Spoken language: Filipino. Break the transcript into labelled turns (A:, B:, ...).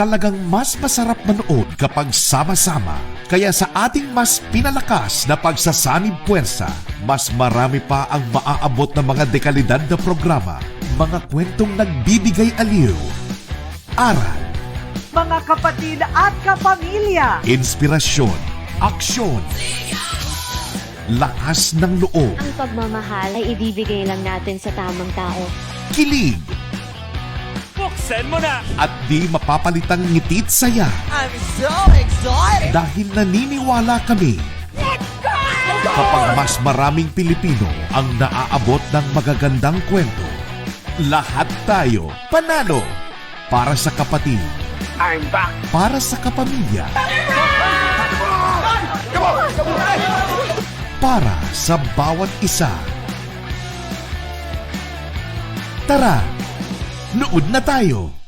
A: talagang mas masarap manood kapag sama-sama. Kaya sa ating mas pinalakas na pagsasanib puwersa, mas marami pa ang maaabot na mga dekalidad na programa, mga kwentong nagbibigay aliw, aral,
B: Mga kapatid at kapamilya,
A: inspirasyon, aksyon, lakas ng loob,
C: Ang pagmamahal ay ibibigay lang natin sa tamang tao.
A: kilig,
D: Buksan mo na!
A: at di mapapalitang ngitit saya.
B: I'm so excited!
A: Dahil naniniwala kami, kapag mas maraming Pilipino ang naaabot ng magagandang kwento, lahat tayo panalo. Para sa kapatid,
D: I'm back!
A: para sa kapamilya, para sa bawat isa. Tara, nood na tayo!